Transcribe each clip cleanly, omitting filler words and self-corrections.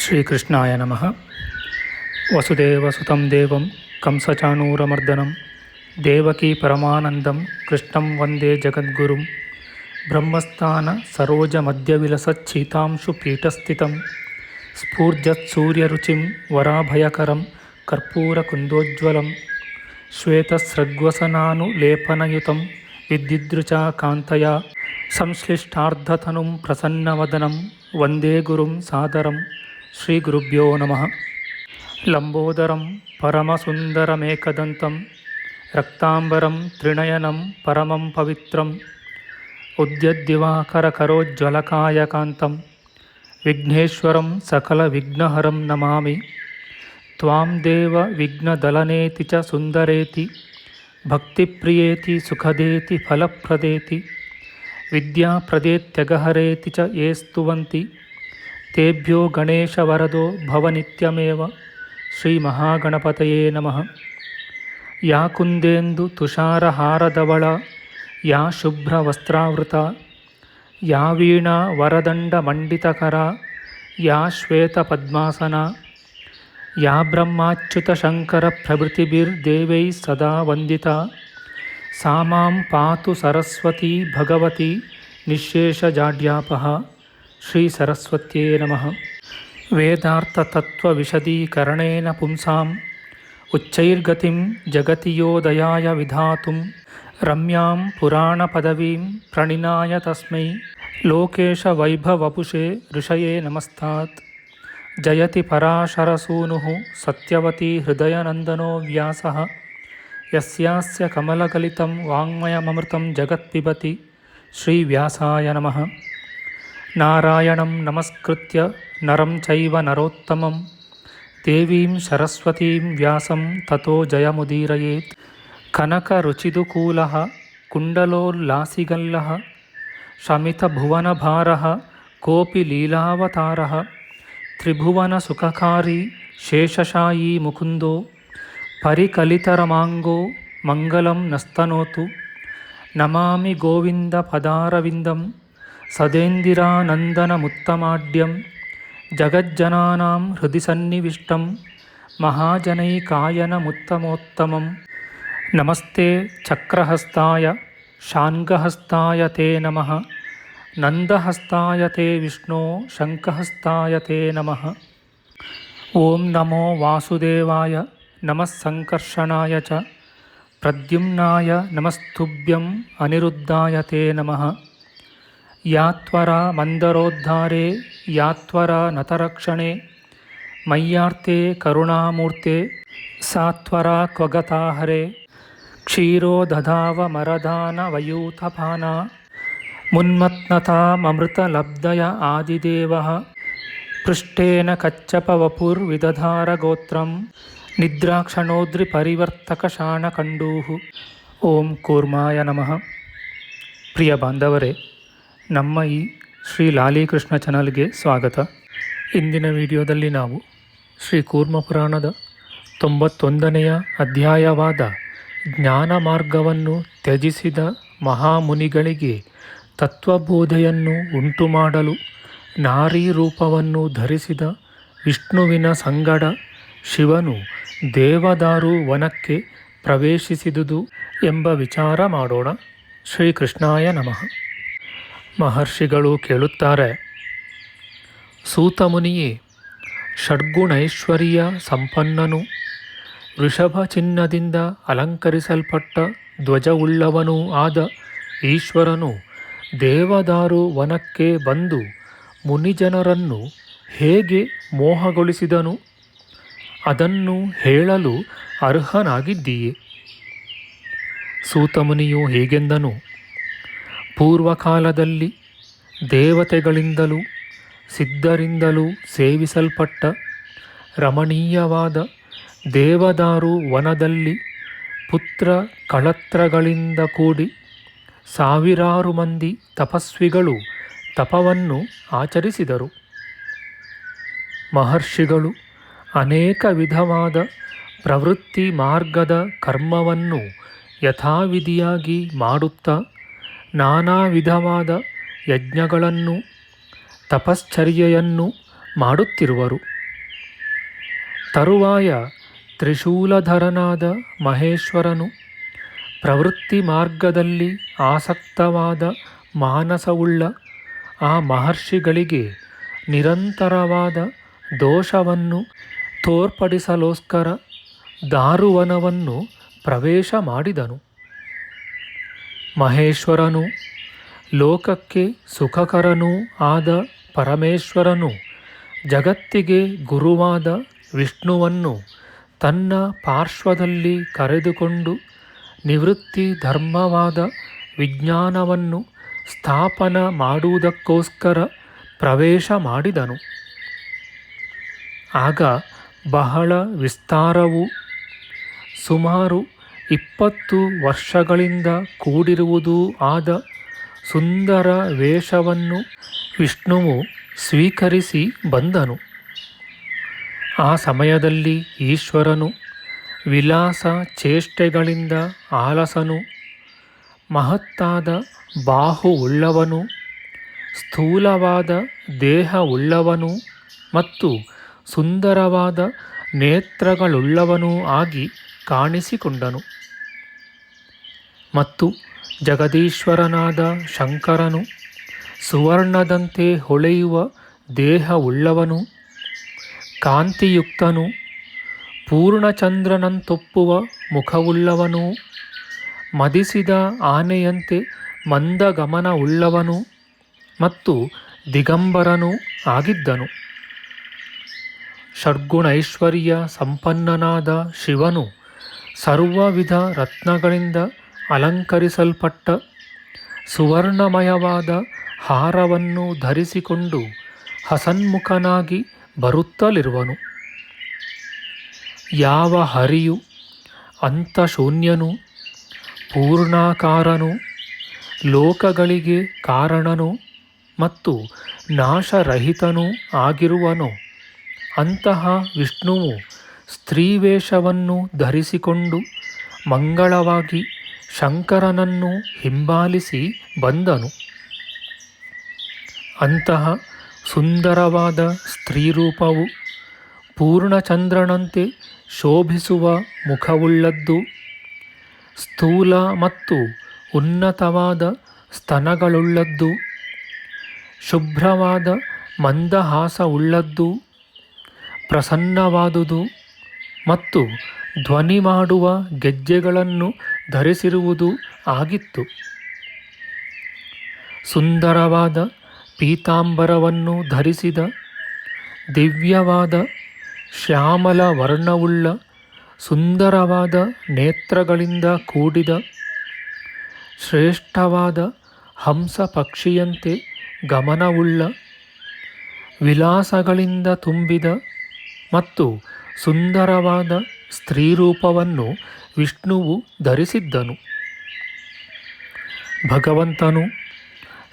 ಶ್ರೀಕೃಷ್ಣಾಯ ನಮಃ. ವಸುದೇವಸುತಂ ದೇವಂ ಕಂಸಚಾಣೂರಮರ್ದನಂ ದೇವಕೀ ಪರಮಾನಂದಂ ಕೃಷ್ಣಂ ವಂದೇ ಜಗದ್ಗುರುಂ. ಬ್ರಹ್ಮಸ್ಥಾನ ಸರೋಜಮಧ್ಯವಿಲಸಚ್ಛೀತಾಂಶು ಪೀಠಸ್ಥಿತಂ ಸ್ಫೂರ್ಜತ್ಸೂರ್ಯರುಚಿಂ ವರಾಭಯಕರಂ ಕರ್ಪೂರಕುಂದೋಜ್ವಲಂ ಶ್ವೇತಸ್ರಗ್ವಸನಾನುಲೇಪನಯುತಂ ವಿದ್ಯುದೃಚಾ ಕಾಂತಯಾ ಸಂಶ್ಲಿಷ್ಟಾರ್ಧತನುಂ ಪ್ರಸನ್ನವದನಂ ವಂದೇ ಗುರುಂ ಸಾದರಂ. ಶ್ರೀ ಗುರುಭ್ಯೋ ನಮಃ. ಲಂಬೋದರಂ ಪರಮಸುಂದರಮೇಕದಂತಂ ರಕ್ತಾಂಬರಂ ತ್ರಿನಯನಂ ಪರಮಂ ಪವಿತ್ರಂ ಉದ್ಯದ್ದಿವಾಕರಕರೋಜ್ವಲಕಾಯಕಾಂತಂ ವಿಘ್ನೇಶ್ವರಂ ಸಕಲವಿಘ್ನಹರಂ ನಮಾಮಿ. ತ್ವಾಂ ದೇವ ವಿಘ್ನದಲನೇತಿ ಚ ಸುಂದರೇತಿ ಭಕ್ತಿಪ್ರಿಯೇತಿ ಸುಖದೇತಿ ಫಲಪ್ರದೇತಿ ವಿದ್ಯಾಪ್ರದೇತ್ಯಗಹರೇತಿ ಚ ಯೇ ಸ್ತುವಂತಿ ತೇಭ್ಯೋ ಗಣೇಶವರದೋ ಭವನಿತ್ಯಮೇವ. ಶ್ರೀ ಮಹಾಗಣಪತಯೇ ನಮಃ. ಯಾ ಕುಂದೇಂದು ತುಷಾರಹಾರಧವಳ ಯಾ ಶುಭ್ರವಸ್ತ್ರಾವೃತ ಯಾ ವೀಣಾ ವರದಂಡಮಂಡಿತಕರ ಯಾ ಶ್ವೇತಪದ್ಮಾಸನ ಯಾ ಬ್ರಹ್ಮಾಚ್ಯುತಶಂಕರಪ್ರಭೃತಿಭಿರ್ದೇವೈಃ ಸದಾ ವಂದಿತಾ ಸಾ ಮಾಂ ಪಾತು ಸರಸ್ವತೀ ಭಗವತಿ ನಿಶ್ಶೇಷಜಾಡ್ಯಾಪಃ. ಶ್ರೀ ಸರಸ್ವತ್ಯೇ ನಮಃ. ವೇದಾರ್ಥತತ್ವವಿಶದೀಕರಣೇನ ಪುಂಸಾಂ ಉಚ್ಚೈರ್ಗತಿಂ ಜಗತಿ ಯೋ ದಯಾಯ ವಿಧಾತುಂ ರಮ್ಯಾಂ ಪುರಾಣಪದವೀಂ ಪ್ರಣಿನಾಯ ತಸ್ಮೈ ಲೋಕೇಶವೈಭವಪುಷೇ ಋಷಯೇ ನಮಸ್ತಾತ್. ಜಯತಿ ಪರಾಶರಸೂನುಃ ಸತ್ಯವತಿ ಹೃದಯನಂದನೋ ವ್ಯಾಸಃ ಯಸ್ಯಾಸ್ಯ ಕಮಲಕಲಿತಂ ವಾङ्ಮಯಮೃತಂ ಜಗತ್ಪಿಬತಿ. ಶ್ರೀವ್ಯಾಸಾಯ ನಮಃ. ನಾರಾಯಣಂ ನಮಸ್ಕೃತ್ಯ ನರಂ ಚೈವ ನರೋತ್ತಮಂ ದೇವೀಂ ಸರಸ್ವತೀಂ ವ್ಯಾಸಂ ತತೋ ಜಯಮುದೀರಯೇತ್. ಕನಕರುಚಿದುಕೂಲಃ ಕುಂಡಲೋಲ್ಲಾಸಿಗಲ್ಲಃ ಶಮಿತಭುವನಭಾರಃ ಕೋಪಿ ಲೀಲಾವತಾರಃ ತ್ರಿಭುವನಸುಖಕಾರಿ ಶೇಷಶಾಯೀ ಮುಕುಂದೋ ಪರಿಕಲಿತರಮಾಂಗೋ ಮಂಗಲಂ ನಸ್ತನೋತು. ನಮಾಮಿ ಗೋವಿಂದ ಪದಾರವಿಂದಂ ಸದೇಂದಿರಾನಂದನಮುತ್ತಮಾಡ್ಯಂ ಜಗಜ್ಜನಾನಾಂ ಹೃದಿ ಸನ್ನಿವಿಷ್ಟಂ ಮಹಾಜನೈಕಾಯನಮುತ್ತಮೋತ್ತಮಂ. ನಮಸ್ತೆ ಚಕ್ರಹಸ್ತಾಯ ಶಾನ್ಗಹಸ್ತಾಯ ತೇ ನಮಃ. ನಂದಹಸ್ತಾಯ ತೇ ವಿಷ್ಣೋ ಶಂಖಹಸ್ತಾಯ ತೇ ನಮಃ. ಓಂ ನಮೋ ವಾಸುದೇವಾಯ ನಮಃ ಸಂಕರ್ಷಣಾಯ ಚ ಪ್ರದ್ಯುಮ್ನಾಯ ನಮಸ್ತುಭ್ಯಂ ಅನಿರುದ್ಧಾಯ ತೇ ನಮಃ. ಯಾತ್ವರ ಮಂದರೋದ್ಧಾರೆ ಯಾತ್ವರ ನತರಕ್ಷಣೆ ಮಯ್ಯಾರ್ತೆ ಕರುಣಾಮೂರ್ತೆ ಸಾತ್ವರ ಕ್ವಗತಾಹರೆ ಕ್ಷೀರೋ ದಧಾವ ಮರದಾನ ವಯೂಥಪಾನ ಮುನ್ಮತ್ನತಾಮೃತಲಬ್ಧಯ ಆದಿದೇವಃ ಪೃಷ್ಟೇನ ಕಚ್ಚಪವಪುರ್ವಿದಧಾರ ಗೋತ್ರಂ ನಿದ್ರಾಕ್ಷಣೋದ್ರಿ ಪರಿವರ್ತಕ ಶಾಣಕಂಡೂಃ. ಓಂ ಕೂರ್ಮಾಯ ನಮಃ. ಪ್ರಿಯ ಬಾಂಧವರೇ, ನಮ್ಮ ಈ ಶ್ರೀ ಲಾಲೀಕೃಷ್ಣ ಚಾನಲ್ಗೆ ಸ್ವಾಗತ. ಇಂದಿನ ವಿಡಿಯೋದಲ್ಲಿ ನಾವು ಶ್ರೀ ಕೂರ್ಮ ಪುರಾಣದ 91ನೆಯ ಅಧ್ಯಾಯವಾದ ಜ್ಞಾನ ಮಾರ್ಗವನ್ನು ತ್ಯಜಿಸಿದ ಮಹಾಮುನಿಗಳಿಗೆ ತತ್ವಬೋಧೆಯನ್ನು ಉಂಟುಮಾಡಲು ನಾರೀ ರೂಪವನ್ನು ಧರಿಸಿದ ವಿಷ್ಣುವಿನ ಸಂಗಡ ಶಿವನು ದೇವದಾರು ವನಕ್ಕೆ ಪ್ರವೇಶಿಸಿದುದು ಎಂಬ ವಿಚಾರ ಮಾಡೋಣ. ಶ್ರೀಕೃಷ್ಣಾಯ ನಮಃ. ಮಹರ್ಷಿಗಳು ಕೇಳುತ್ತಾರೆ, ಸೂತ ಮುನಿಯೇ, ಷಡ್ಗುಣೈಶ್ವರ್ಯ ಸಂಪನ್ನನು, ವೃಷಭ ಚಿನ್ನದಿಂದ ಅಲಂಕರಿಸಲ್ಪಟ್ಟ ಧ್ವಜವುಳ್ಳವನೂ ಆದ ಈಶ್ವರನು ದೇವದಾರು ವನಕ್ಕೆ ಬಂದು ಮುನಿಜನರನ್ನು ಹೇಗೆ ಮೋಹಗೊಳಿಸಿದನು, ಅದನ್ನು ಹೇಳಲು ಅರ್ಹನಾಗಿದ್ದೀಯೆ. ಸೂತಮುನಿಯು ಹೀಗೆಂದನು. ಪೂರ್ವಕಾಲದಲ್ಲಿ ದೇವತೆಗಳಿಂದಲೂ ಸಿದ್ಧರಿಂದಲೂ ಸೇವಿಸಲ್ಪಟ್ಟ ರಮಣೀಯವಾದ ದೇವದಾರು ವನದಲ್ಲಿ ಪುತ್ರ ಕಳತ್ರಗಳಿಂದ ಕೂಡಿ ಸಾವಿರಾರು ಮಂದಿ ತಪಸ್ವಿಗಳು ತಪವನ್ನು ಆಚರಿಸಿದರು. ಮಹರ್ಷಿಗಳು ಅನೇಕ ವಿಧವಾದ ಪ್ರವೃತ್ತಿ ಮಾರ್ಗದ ಕರ್ಮವನ್ನು ಯಥಾವಿಧಿಯಾಗಿ ಮಾಡುತ್ತಾ ನಾನಾ ವಿಧವಾದ ಯಜ್ಞಗಳನ್ನು ತಪಶ್ಚರ್ಯೆಯನ್ನು ಮಾಡುತ್ತಿರುವರು. ತರುವಾಯ ತ್ರಿಶೂಲಧರನಾದ ಮಹೇಶ್ವರನು ಪ್ರವೃತ್ತಿ ಮಾರ್ಗದಲ್ಲಿ ಆಸಕ್ತವಾದ ಮಾನಸವುಳ್ಳ ಆ ಮಹರ್ಷಿಗಳಿಗೆ ನಿರಂತರವಾದ ದೋಷವನ್ನು ತೋರ್ಪಡಿಸಲೋಸ್ಕರ ದಾರುವನವನ್ನು ಪ್ರವೇಶ ಮಾಡಿದನು. ಮಹೇಶ್ವರನು ಲೋಕಕ್ಕೆ ಸುಖಕರನೂ ಆದ ಪರಮೇಶ್ವರನು ಜಗತ್ತಿಗೆ ಗುರುವಾದ ವಿಷ್ಣುವನ್ನು ತನ್ನ ಪಾರ್ಶ್ವದಲ್ಲಿ ಕರೆದುಕೊಂಡು ನಿವೃತ್ತಿ ಧರ್ಮವಾದ ವಿಜ್ಞಾನವನ್ನು ಸ್ಥಾಪನ ಮಾಡುವುದಕ್ಕೋಸ್ಕರ ಪ್ರವೇಶ ಮಾಡಿದನು. ಆಗ ಬಹಳ ವಿಸ್ತಾರವೂ ಸುಮಾರು 20 ವರ್ಷಗಳಿಂದ ಕೂಡಿರುವುದೂ ಆದ ಸುಂದರ ವೇಷವನ್ನು ವಿಷ್ಣುವು ಸ್ವೀಕರಿಸಿ ಬಂದನು. ಆ ಸಮಯದಲ್ಲಿ ಈಶ್ವರನು ವಿಲಾಸ ಚೇಷ್ಟೆಗಳಿಂದ ಆಲಸನು, ಮಹತ್ತಾದ ಬಾಹು ಉಳ್ಳವನು, ಸ್ಥೂಲವಾದ ದೇಹ ಉಳ್ಳವನು ಮತ್ತು ಸುಂದರವಾದ ನೇತ್ರಗಳುಳ್ಳವನೂ ಆಗಿ ಕಾಣಿಸಿಕೊಂಡನು. ಮತ್ತು ಜಗದೀಶ್ವರನಾದ ಶಂಕರನು ಸುವರ್ಣದಂತೆ ಹೊಳೆಯುವ ದೇಹವುಳ್ಳವನು, ಕಾಂತಿಯುಕ್ತನು, ಪೂರ್ಣಚಂದ್ರನಂತೊಪ್ಪುವ ಮುಖವುಳ್ಳವನು, ಮದಿಸಿದ ಆನೆಯಂತೆ ಮಂದಗಮನವುಳ್ಳವನು ಮತ್ತು ದಿಗಂಬರನೂ ಆಗಿದ್ದನು. ಷಡ್ಗುಣೈಶ್ವರ್ಯ ಸಂಪನ್ನನಾದ ಶಿವನು ಸರ್ವವಿಧ ರತ್ನಗಳಿಂದ ಅಲಂಕರಿಸಲ್ಪಟ್ಟ ಸುವರ್ಣಮಯವಾದ ಹಾರವನ್ನು ಧರಿಸಿಕೊಂಡು ಹಸನ್ಮುಖನಾಗಿ ಬರುತ್ತಲಿರುವನು. ಯಾವ ಹರಿಯು ಅಂತಶೂನ್ಯನು, ಪೂರ್ಣಾಕಾರನು, ಲೋಕಗಳಿಗೆ ಕಾರಣನು ಮತ್ತು ನಾಶರಹಿತನೂ ಆಗಿರುವನೋ ಅಂತಹ ವಿಷ್ಣುವು ಸ್ತ್ರೀವೇಷವನ್ನು ಧರಿಸಿಕೊಂಡು ಮಂಗಳವಾಗಿ ಶಂಕರನನ್ನು ಹಿಂಬಾಲಿಸಿ ಬಂದನು. ಅಂತಹ ಸುಂದರವಾದ ಸ್ತ್ರೀರೂಪವು ಪೂರ್ಣಚಂದ್ರನಂತೆ ಶೋಭಿಸುವ ಮುಖವುಳ್ಳದ್ದು, ಸ್ಥೂಲ ಮತ್ತು ಉನ್ನತವಾದ ಸ್ತನಗಳುಳ್ಳದ್ದು, ಶುಭ್ರವಾದ ಮಂದಹಾಸವುಳ್ಳದ್ದು, ಪ್ರಸನ್ನವಾದುದು ಮತ್ತು ಧ್ವನಿ ಮಾಡುವ ಗೆಜ್ಜೆಗಳನ್ನು ಧರಿಸಿರುವುದು ಆಗಿತ್ತು. ಸುಂದರವಾದ ಪೀತಾಂಬರವನ್ನು ಧರಿಸಿದ, ದಿವ್ಯವಾದ ಶ್ಯಾಮಲ ವರ್ಣವುಳ್ಳ, ಸುಂದರವಾದ ನೇತ್ರಗಳಿಂದ ಕೂಡಿದ, ಶ್ರೇಷ್ಠವಾದ ಹಂಸ ಪಕ್ಷಿಯಂತೆ ಗಮನವುಳ್ಳ, ವಿಲಾಸಗಳಿಂದ ತುಂಬಿದ ಮತ್ತು ಸುಂದರವಾದ ಸ್ತ್ರೀರೂಪವನ್ನು ವಿಷ್ಣುವು ಧರಿಸಿದ್ದನು. ಭಗವಂತನು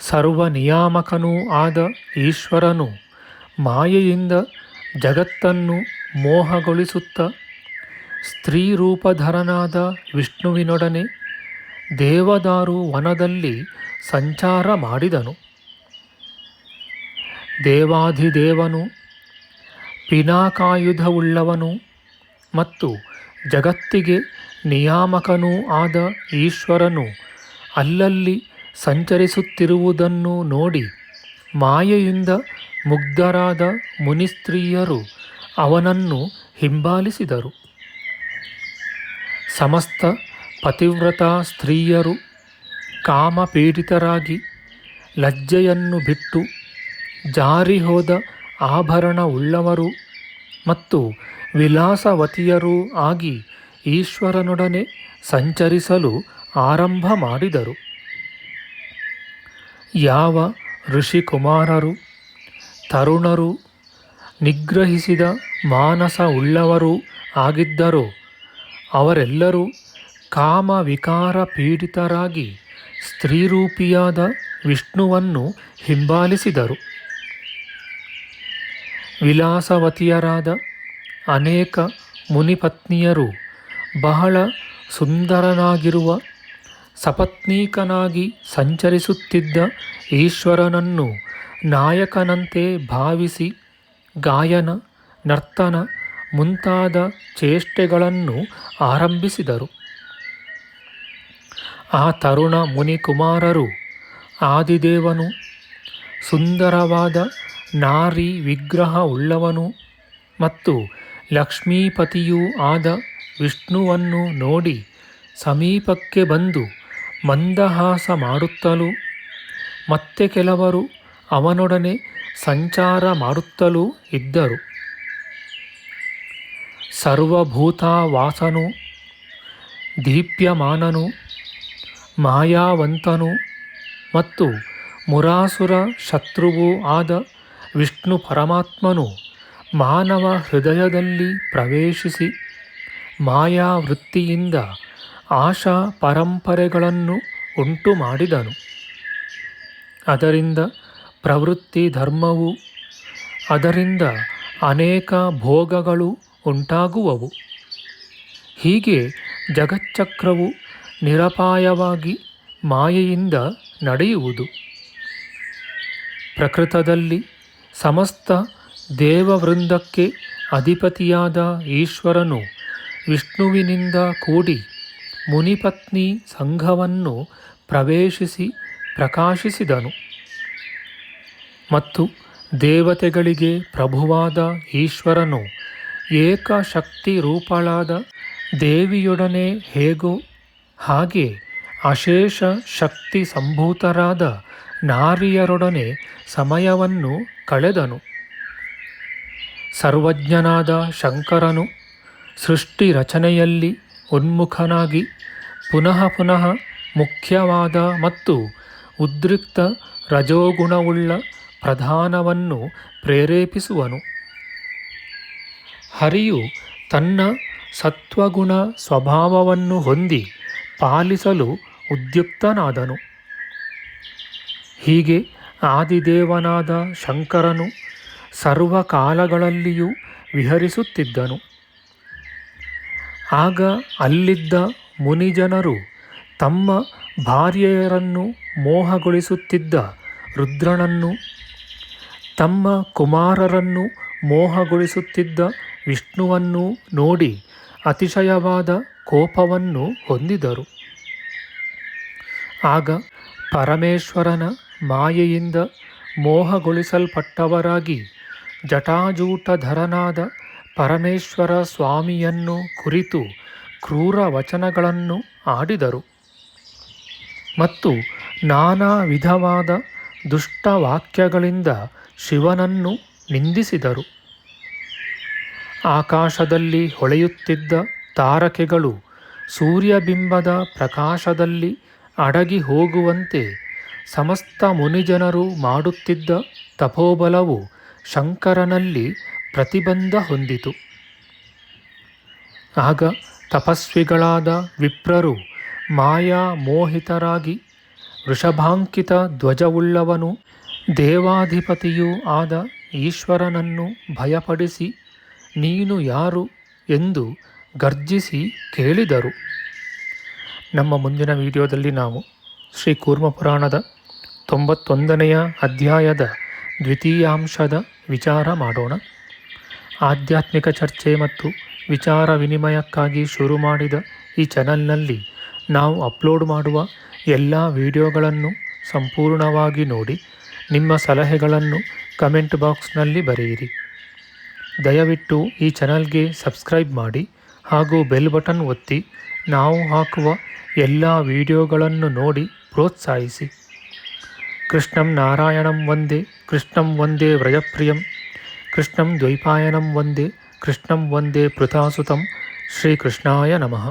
ಸರ್ವನಿಯಾಮಕನೂ ಆದ ಈಶ್ವರನು ಮಾಯೆಯಿಂದ ಜಗತ್ತನ್ನು ಮೋಹಗೊಳಿಸುತ್ತ ಸ್ತ್ರೀರೂಪಧರನಾದ ವಿಷ್ಣುವಿನೊಡನೆ ದೇವದಾರು ವನದಲ್ಲಿ ಸಂಚಾರ ಮಾಡಿದನು. ದೇವಾಧಿದೇವನು, ಪಿನಾಕಾಯುಧವುಳ್ಳವನು ಮತ್ತು ಜಗತ್ತಿಗೆ ನಿಯಾಮಕನೂ ಆದ ಈಶ್ವರನು ಅಲ್ಲಲ್ಲಿ ಸಂಚರಿಸುತ್ತಿರುವುದನ್ನು ನೋಡಿ ಮಾಯೆಯಿಂದ ಮುಗ್ಧರಾದ ಮುನಿಸ್ತ್ರೀಯರು ಅವನನ್ನು ಹಿಂಬಾಲಿಸಿದರು. ಸಮಸ್ತ ಪತಿವ್ರತಾ ಸ್ತ್ರೀಯರು ಕಾಮಪೀಡಿತರಾಗಿ ಲಜ್ಜೆಯನ್ನು ಬಿಟ್ಟು ಜಾರಿಹೋದ ಆಭರಣವುಳ್ಳವರು ಮತ್ತು ವಿಲಾಸವತಿಯರೂ ಆಗಿ ಈಶ್ವರನೊಡನೆ ಸಂಚರಿಸಲು ಆರಂಭ ಮಾಡಿದರು. ಯಾವ ಋಷಿಕುಮಾರರು ತರುಣರು ನಿಗ್ರಹಿಸಿದ ಮಾನಸ ಉಳ್ಳವರೂ ಆಗಿದ್ದರೋ ಅವರೆಲ್ಲರೂ ಕಾಮವಿಕಾರ ಪೀಡಿತರಾಗಿ ಸ್ತ್ರೀರೂಪಿಯಾದ ವಿಷ್ಣುವನ್ನು ಹಿಂಬಾಲಿಸಿದರು. ವಿಲಾಸವತಿಯರಾದ ಅನೇಕ ಮುನಿಪತ್ನಿಯರು ಬಹಳ ಸುಂದರನಾಗಿರುವ ಸಪತ್ನೀಕನಾಗಿ ಸಂಚರಿಸುತ್ತಿದ್ದ ಈಶ್ವರನನ್ನು ನಾಯಕನಂತೆ ಭಾವಿಸಿ ಗಾಯನ, ನರ್ತನ ಮುಂತಾದ ಚೇಷ್ಟೆಗಳನ್ನು ಆರಂಭಿಸಿದರು. ಆ ತರುಣ ಮುನಿಕುಮಾರರು ಆದಿದೇವನು ಸುಂದರವಾದ ನಾರಿ ವಿಗ್ರಹ ಉಳ್ಳವನು ಮತ್ತು ಲಕ್ಷ್ಮೀಪತಿಯೂ ಆದ ವಿಷ್ಣುವನ್ನು ನೋಡಿ ಸಮೀಪಕ್ಕೆ ಬಂದು ಮಂದಹಾಸ ಮಾಡುತ್ತಲೂ ಮತ್ತೆ ಕೆಲವರು ಅವನೊಡನೆ ಸಂಚಾರ ಮಾಡುತ್ತಲೂ ಇದ್ದರು. ಸರ್ವಭೂತಾವಾಸನು, ದೀಪ್ಯಮಾನನು, ಮಾಯಾವಂತನು ಮತ್ತು ಮುರಾಸುರ ಶತ್ರುವೂ ಆದ ವಿಷ್ಣು ಪರಮಾತ್ಮನು ಮಾನವ ಹೃದಯದಲ್ಲಿ ಪ್ರವೇಶಿಸಿ ಮಾಯಾವೃತ್ತಿಯಿಂದ ಆಶಾ ಪರಂಪರೆಗಳನ್ನು ಉಂಟು ಮಾಡಿದನು. ಅದರಿಂದ ಪ್ರವೃತ್ತಿ ಧರ್ಮವು, ಅದರಿಂದ ಅನೇಕ ಭೋಗಗಳು ಉಂಟಾಗುವವು. ಹೀಗೆ ಜಗಚ್ಚಕ್ರವು ನಿರಪಾಯವಾಗಿ ಮಾಯೆಯಿಂದ ನಡೆಯುವುದು. ಪ್ರಕೃತದಲ್ಲಿ ಸಮಸ್ತ ದೇವವೃಂದಕ್ಕೆ ಅಧಿಪತಿಯಾದ ಈಶ್ವರನು ವಿಷ್ಣುವಿನಿಂದ ಕೂಡಿ ಮುನಿಪತ್ನಿ ಸಂಘವನ್ನು ಪ್ರವೇಶಿಸಿ ಪ್ರಕಾಶಿಸಿದನು ಮತ್ತು ದೇವತೆಗಳಿಗೆ ಪ್ರಭುವಾದ ಈಶ್ವರನು ಏಕಶಕ್ತಿ ರೂಪಳಾದ ದೇವಿಯೊಡನೆ ಹೇಗೋ ಹಾಗೆ ಅಶೇಷ ಶಕ್ತಿ ಸಂಭೂತರಾದ ನಾರಿಯರೊಡನೆ ಸಮಯವನ್ನು ಕಳೆದನು. ಸರ್ವಜ್ಞನಾದ ಶಂಕರನು ಸೃಷ್ಟಿ ರಚನೆಯಲ್ಲಿ ಉನ್ಮುಖನಾಗಿ ಪುನಃ ಪುನಃ ಮುಖ್ಯವಾದ ಮತ್ತು ಉದ್ರಿಕ್ತ ರಜೋಗುಣವುಳ್ಳ ಪ್ರಧಾನವನ್ನು ಪ್ರೇರೇಪಿಸುವನು. ಹರಿಯು ತನ್ನ ಸತ್ವಗುಣ ಸ್ವಭಾವವನ್ನು ಹೊಂದಿ ಪಾಲಿಸಲು ಉದ್ಯುಕ್ತನಾದನು. ಹೀಗೆ ಆದಿದೇವನಾದ ಶಂಕರನು ಸರ್ವಕಾಲಗಳಲ್ಲಿಯೂ ವಿಹರಿಸುತ್ತಿದ್ದನು. ಆಗ ಅಲ್ಲಿದ್ದ ಮುನಿಜನರು ತಮ್ಮ ಭಾರ್ಯೆಯರನ್ನು ಮೋಹಗೊಳಿಸುತ್ತಿದ್ದ ರುದ್ರನನ್ನು, ತಮ್ಮ ಕುಮಾರರನ್ನು ಮೋಹಗೊಳಿಸುತ್ತಿದ್ದ ವಿಷ್ಣುವನ್ನು ನೋಡಿ ಅತಿಶಯವಾದ ಕೋಪವನ್ನು ಹೊಂದಿದರು. ಆಗ ಪರಮೇಶ್ವರನ ಮಾಯೆಯಿಂದ ಮೋಹಗೊಳಿಸಲ್ಪಟ್ಟವರಾಗಿ ಜಟಾಜೂಟಧರನಾದ ಪರಮೇಶ್ವರ ಸ್ವಾಮಿಯನ್ನು ಕುರಿತು ಕ್ರೂರ ವಚನಗಳನ್ನು ಆಡಿದರು ಮತ್ತು ನಾನಾ ವಿಧವಾದ ದುಷ್ಟವಾಕ್ಯಗಳಿಂದ ಶಿವನನ್ನು ನಿಂದಿಸಿದರು. ಆಕಾಶದಲ್ಲಿ ಹೊಳೆಯುತ್ತಿದ್ದ ತಾರಕೆಗಳು ಸೂರ್ಯಬಿಂಬದ ಪ್ರಕಾಶದಲ್ಲಿ ಅಡಗಿ ಹೋಗುವಂತೆ ಸಮಸ್ತ ಮುನಿಜನರು ಮಾಡುತ್ತಿದ್ದ ತಪೋಬಲವು ಶಂಕರನಲ್ಲಿ ಪ್ರತಿಬಂಧ ಹೊಂದಿತು. ಆಗ ತಪಸ್ವಿಗಳಾದ ವಿಪ್ರರು ಮಾಯಾ ಮೋಹಿತರಾಗಿ ವೃಷಭಾಂಕಿತ ಧ್ವಜವುಳ್ಳವನು ದೇವಾಧಿಪತಿಯೂ ಆದ ಈಶ್ವರನನ್ನು ಭಯಪಡಿಸಿ ನೀನು ಯಾರು ಎಂದು ಗರ್ಜಿಸಿ ಕೇಳಿದರು. ನಮ್ಮ ಮುಂದಿನ ವಿಡಿಯೋದಲ್ಲಿ ನಾವು ಶ್ರೀ ಕೂರ್ಮ ಪುರಾಣದ 91ನೆಯ ಅಧ್ಯಾಯದ ದ್ವಿತೀಯಾಂಶದ ವಿಚಾರ ಮಾಡೋಣ. ಆಧ್ಯಾತ್ಮಿಕ ಚರ್ಚೆ ಮತ್ತು ವಿಚಾರ ವಿನಿಮಯಕ್ಕಾಗಿ ಶುರು ಮಾಡಿದ ಈ ಚಾನಲ್ನಲ್ಲಿ ನಾವು ಅಪ್ಲೋಡ್ ಮಾಡುವ ಎಲ್ಲ ವಿಡಿಯೋಗಳನ್ನು ಸಂಪೂರ್ಣವಾಗಿ ನೋಡಿ ನಿಮ್ಮ ಸಲಹೆಗಳನ್ನು ಕಮೆಂಟ್ ಬಾಕ್ಸ್ನಲ್ಲಿ ಬರೆಯಿರಿ. ದಯವಿಟ್ಟು ಈ ಚಾನಲ್ಗೆ ಸಬ್ಸ್ಕ್ರೈಬ್ ಮಾಡಿ ಹಾಗೂ ಬೆಲ್ ಬಟನ್ ಒತ್ತಿ ನಾವು ಹಾಕುವ ಎಲ್ಲ ವಿಡಿಯೋಗಳನ್ನು ನೋಡಿ ಪ್ರೋತ್ಸಾಹಿಸಿ. ಕೃಷ್ಣಂ ನಾರಾಯಣಂ ವಂದೇ, ಕೃಷ್ಣಂ ವಂದೇ ವ್ರಜಪ್ರಿಯಂ, ಕೃಷ್ಣಂ ದ್ವೈಪಾಯನಂ ವಂದೇ, ಕೃಷ್ಣಂ ವಂದೇ ಪೃಥಾಸುತಂ. ಶ್ರೀಕೃಷ್ಣಾಯ ನಮಃ.